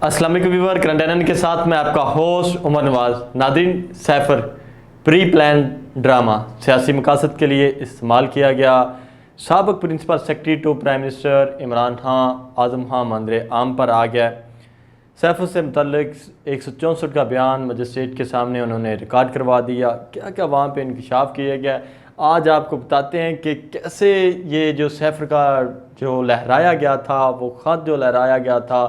السلام علیکم ویور، کرنٹ اینن کے ساتھ میں آپ کا ہوسٹ عمر نواز۔ ناظرین، سیفر پری پلان ڈرامہ سیاسی مقاصد کے لیے استعمال کیا گیا۔ سابق principal secretary to prime minister Imran Khan Azam Khan منظر عام پر آ گیا۔ سیفر سے متعلق 164 کا بیان مجسٹریٹ کے سامنے انہوں نے ریکارڈ کروا دیا۔ کیا کیا وہاں پہ انکشاف کیا گیا، آج آپ کو بتاتے ہیں کہ کیسے یہ جو سیفر کا جو لہرایا گیا تھا، وہ خط جو لہرایا گیا تھا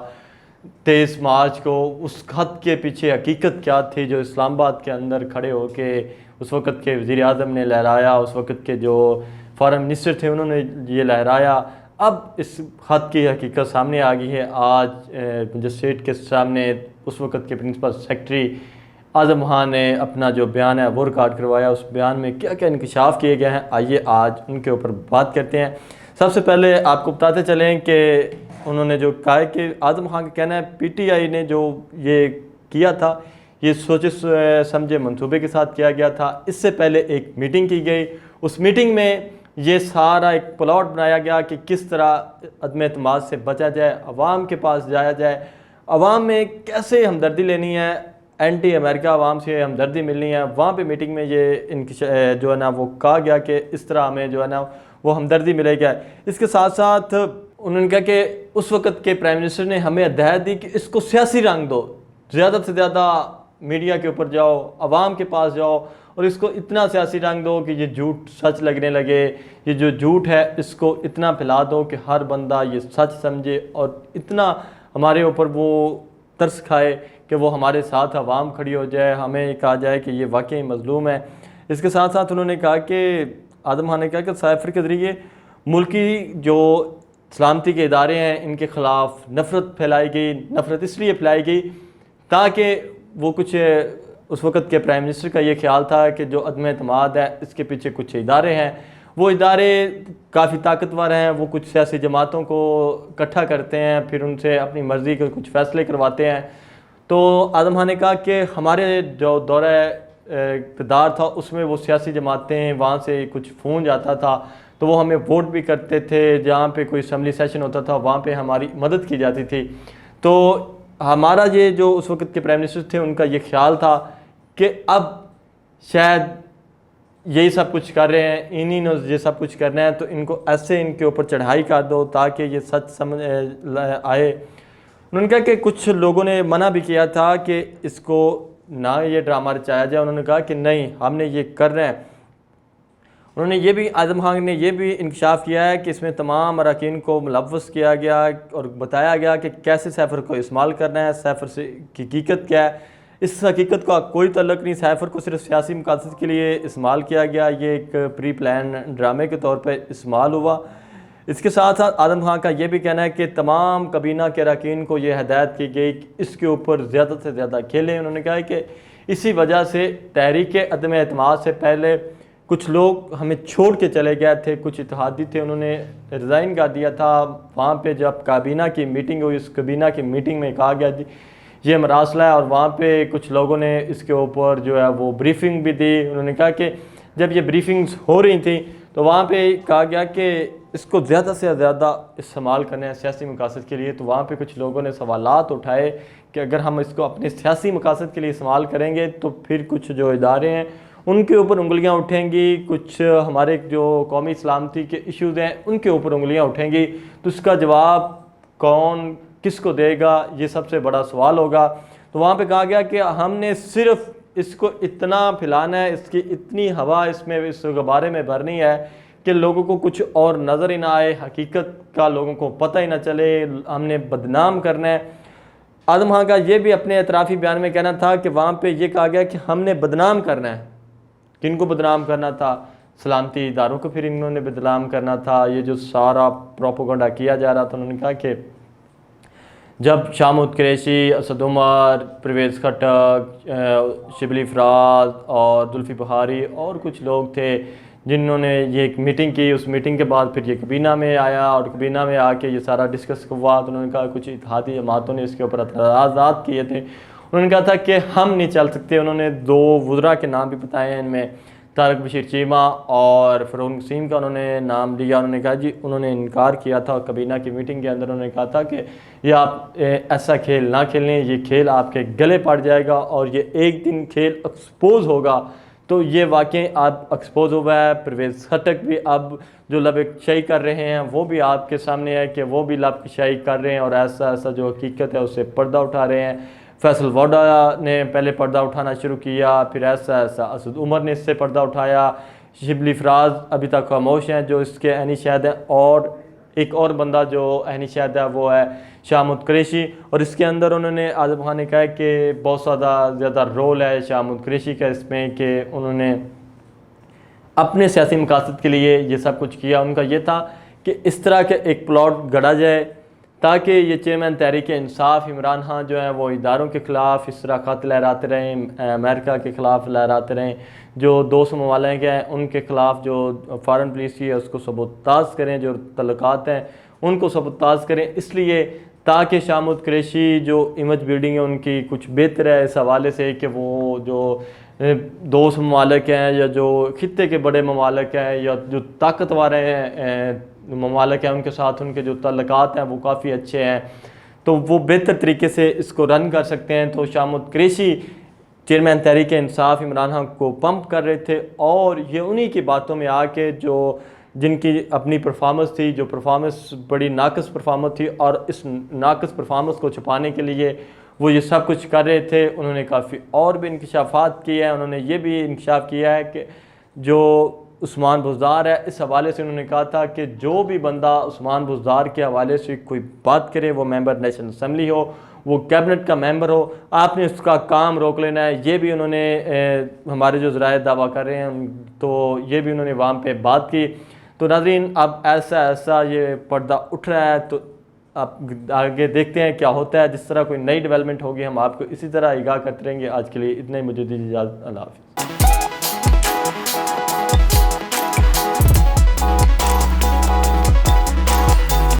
23 مارچ کو، اس خط کے پیچھے حقیقت کیا تھی جو اسلام آباد کے اندر کھڑے ہو کے اس وقت کے وزیر اعظم نے لہرایا، اس وقت کے جو فارن منسٹر تھے انہوں نے یہ لہرایا۔ اب اس خط کی حقیقت سامنے آ گئی ہے۔ آج مجسٹریٹ کے سامنے اس وقت کے پرنسپل سیکرٹری اعظم خان نے اپنا جو بیان ہے وہ ریکارڈ کروایا۔ اس بیان میں کیا کیا انکشاف کیے گئے ہیں، آئیے آج ان کے اوپر بات کرتے ہیں۔ سب سے پہلے آپ کو بتاتے چلیں کہ انہوں نے جو کہا کہ اعظم خان کا کہنا ہے پی ٹی آئی نے جو یہ کیا تھا یہ سوچے سمجھے منصوبے کے ساتھ کیا گیا تھا۔ اس سے پہلے ایک میٹنگ کی گئی، اس میٹنگ میں یہ سارا ایک پلاٹ بنایا گیا کہ کس طرح عدم اعتماد سے بچا جائے، عوام کے پاس جایا جائے، عوام میں کیسے ہمدردی لینی ہے، اینٹی امریکہ عوام سے ہمدردی ملنی ہے۔ وہاں پہ میٹنگ میں یہ جو ہے نا وہ کہا گیا کہ اس طرح ہمیں جو ہے نا وہ ہمدردی ملے گا۔ اس کے ساتھ ساتھ انہوں نے کہا کہ اس وقت کے پرائم منسٹر نے ہمیں ہدایت دی کہ اس کو سیاسی رنگ دو، زیادہ سے زیادہ میڈیا کے اوپر جاؤ، عوام کے پاس جاؤ اور اس کو اتنا سیاسی رنگ دو کہ یہ جھوٹ سچ لگنے لگے، یہ جو جھوٹ ہے اس کو اتنا پھیلا دو کہ ہر بندہ یہ سچ سمجھے اور اتنا ہمارے اوپر وہ ترس کھائے کہ وہ ہمارے ساتھ عوام کھڑی ہو جائے، ہمیں کہا جائے کہ یہ واقعی مظلوم ہے۔ اس کے ساتھ ساتھ انہوں نے کہا کہ اعظم خان نے کہا کہ سیفر کے ذریعے ملکی جو سلامتی کے ادارے ہیں ان کے خلاف نفرت پھیلائی گئی۔ نفرت اس لیے پھیلائی گئی تاکہ وہ کچھ اس وقت کے پرائم منسٹر کا یہ خیال تھا کہ جو عدم اعتماد ہے اس کے پیچھے کچھ ادارے ہیں، وہ ادارے کافی طاقتور ہیں، وہ کچھ سیاسی جماعتوں کو اکٹھا کرتے ہیں، پھر ان سے اپنی مرضی کے کچھ فیصلے کرواتے ہیں۔ تو اعظم خان نے کہا کہ ہمارے جو دورہ اقتدار تھا اس میں وہ سیاسی جماعتیں وہاں سے کچھ فون جاتا تھا تو وہ ہمیں ووٹ بھی کرتے تھے، جہاں پہ کوئی اسمبلی سیشن ہوتا تھا وہاں پہ ہماری مدد کی جاتی تھی۔ تو ہمارا یہ جو اس وقت کے پرائم منسٹر تھے ان کا یہ خیال تھا کہ اب شاید یہی سب کچھ کر رہے ہیں، انہی نے یہ سب کچھ کرنا ہے تو ان کو ایسے ان کے اوپر چڑھائی کر دو تاکہ یہ سچ سمجھ آئے۔ انہوں نے کہا کہ کچھ لوگوں نے منع بھی کیا تھا کہ اس کو نہ یہ ڈرامہ رچایا جائے، انہوں نے کہا کہ نہیں ہم نے یہ کر رہے ہیں۔ انہوں نے یہ بھی اعظم خان نے یہ بھی انکشاف کیا ہے کہ اس میں تمام اراکین کو ملوث کیا گیا اور بتایا گیا کہ کیسے سیفر کو استعمال کرنا ہے، سیفر سے کی حقیقت کیا ہے۔ اس حقیقت کا کوئی تعلق نہیں، سیفر کو صرف سیاسی مقاصد کے لیے استعمال کیا گیا، یہ ایک پری پلان ڈرامے کے طور پہ استعمال ہوا۔ اس کے ساتھ ساتھ اعظم خان کا یہ بھی کہنا ہے کہ تمام کابینہ کے اراکین کو یہ ہدایت کی گئی کہ اس کے اوپر زیادہ سے زیادہ کھیلیں۔ انہوں نے کہا کہ اسی وجہ سے تحریک عدم اعتماد سے پہلے کچھ لوگ ہمیں چھوڑ کے چلے گئے تھے، کچھ اتحادی تھے انہوں نے ریزائن کر دیا تھا۔ وہاں پہ جب کابینہ کی میٹنگ ہوئی، اس کابینہ کی میٹنگ میں کہا گیا یہ مراسلہ ہے اور وہاں پہ کچھ لوگوں نے اس کے اوپر جو ہے وہ بریفنگ بھی دی۔ انہوں نے کہا کہ جب یہ بریفنگز ہو رہی تھیں تو وہاں پہ کہا گیا کہ اس کو زیادہ سے زیادہ استعمال کرنا ہے سیاسی مقاصد کے لیے، تو وہاں پہ کچھ لوگوں نے سوالات اٹھائے کہ اگر ہم اس کو اپنے سیاسی مقاصد کے لیے استعمال کریں گے تو پھر کچھ جو ادارے ہیں ان کے اوپر انگلیاں اٹھیں گی، کچھ ہمارے جو قومی سلامتی کے ایشوز ہیں ان کے اوپر انگلیاں اٹھیں گی، تو اس کا جواب کون کس کو دے گا یہ سب سے بڑا سوال ہوگا۔ تو وہاں پہ کہا گیا کہ ہم نے صرف اس کو اتنا پھیلانا ہے، اس کی اتنی ہوا اس میں اس غبارے میں بھرنی ہے کہ لوگوں کو کچھ اور نظر ہی نہ آئے، حقیقت کا لوگوں کو پتہ ہی نہ چلے، ہم نے بدنام کرنا ہے۔ اعظم خان کا یہ بھی اپنے اعترافی بیان میں کہنا تھا کہ وہاں پہ یہ کہا گیا کہ ہم نے بدنام کرنا ہے۔ کن کو بدنام کرنا تھا؟ سلامتی اداروں کو پھر انہوں نے بدنام کرنا تھا۔ یہ جو سارا پروپیگنڈا کیا جا رہا تھا، انہوں نے کہا کہ جب شاہ محمود قریشی، اسد عمر، پرویز خٹک، شبلی فراز اور زلفی بخاری اور کچھ لوگ تھے جنہوں نے یہ ایک میٹنگ کی، اس میٹنگ کے بعد پھر یہ کابینہ میں آیا اور کابینہ میں آ کے یہ سارا ڈسکس ہوا۔ تو انہوں نے کہا کچھ اتحادی جماعتوں نے اس کے اوپر اعتراضات کیے تھے، انہوں نے کہا تھا کہ ہم نہیں چل سکتے۔ انہوں نے 2 وزراء کے نام بھی بتائے ہیں ان میں، طارق بشیر چیمہ اور فرون نسیم کا انہوں نے نام لیا. انہوں نے کہا جی انہوں نے انکار کیا تھا کابینہ کی میٹنگ کے اندر. انہوں نے کہا تھا کہ یہ آپ ایسا کھیل نہ کھیلیں, یہ کھیل آپ کے گلے پڑ جائے گا اور یہ ایک دن کھیل ایکسپوز ہوگا. تو یہ واقعی آپ ایکسپوز ہوا ہے. پرویز خٹک بھی اب جو لب شائی کر رہے ہیں وہ بھی آپ کے سامنے ہے کہ وہ بھی لب شائی کر رہے ہیں اور ایسا جو حقیقت ہے اس سے پردہ اٹھا رہے ہیں. فیصل ووڈا نے پہلے پردہ اٹھانا شروع کیا, پھر ایسا اسد عمر نے اس سے پردہ اٹھایا. شبلی فراز ابھی تک خاموش ہیں جو اس کے عینی شاہد ہیں, اور ایک اور بندہ جو عینی شاہد ہے وہ ہے شاہمود قریشی. اور اس کے اندر انہوں نے اعظم خان نے کہا کہ بہت زیادہ رول ہے شاہمود قریشی کا اس میں کہ انہوں نے اپنے سیاسی مقاصد کے لیے یہ سب کچھ کیا. ان کا یہ تھا کہ اس طرح کے ایک پلاٹ گھڑا جائے تاکہ یہ چیئرمین تحریک انصاف عمران خان جو ہیں وہ اداروں کے خلاف اس طرح خط لہراتے رہیں, امریکہ کے خلاف لہراتے رہیں, جو دوست ممالک ہیں ان کے خلاف جو فارن پالیسی ہے اس کو سبوتاژ کریں, جو تعلقات ہیں ان کو سبوتاژ کریں, اس لیے تاکہ شاہمود قریشی جو امیج بلڈنگ ہے ان کی کچھ بہتر ہے اس حوالے سے کہ وہ جو دوست ممالک ہیں یا جو خطے کے بڑے ممالک ہیں یا جو طاقتور ہیں ممالک ہیں ان کے ساتھ ان کے جو تعلقات ہیں وہ کافی اچھے ہیں, تو وہ بہتر طریقے سے اس کو رن کر سکتے ہیں. تو شاہمود قریشی چیئرمین تحریک انصاف عمران خان کو پمپ کر رہے تھے, اور یہ انہی کی باتوں میں آ کے جو جن کی اپنی پرفارمنس تھی, جو پرفارمنس بڑی ناقص پرفارمنس تھی, اور اس ناقص پرفارمنس کو چھپانے کے لیے وہ یہ سب کچھ کر رہے تھے. انہوں نے کافی اور بھی انکشافات کیے ہیں. انہوں نے یہ بھی انکشاف کیا ہے کہ جو عثمان بزدار ہے اس حوالے سے انہوں نے کہا تھا کہ جو بھی بندہ عثمان بزدار کے حوالے سے کوئی بات کرے وہ ممبر نیشنل اسمبلی ہو, وہ کیبنٹ کا ممبر ہو, آپ نے اس کا کام روک لینا ہے. یہ بھی انہوں نے ہمارے جو ذرائع دعویٰ کر رہے ہیں تو یہ بھی انہوں نے وہاں پہ بات کی. تو ناظرین اب ایسا یہ پردہ اٹھ رہا ہے, تو آپ آگے دیکھتے ہیں کیا ہوتا ہے. جس طرح کوئی نئی ڈیولپمنٹ ہوگی ہم آپ کو اسی طرح آگاہ کرتے رہیں گے. آج کے لیے اتنا ہی, مجھے دیجیے اجازت. اللہ حافظ.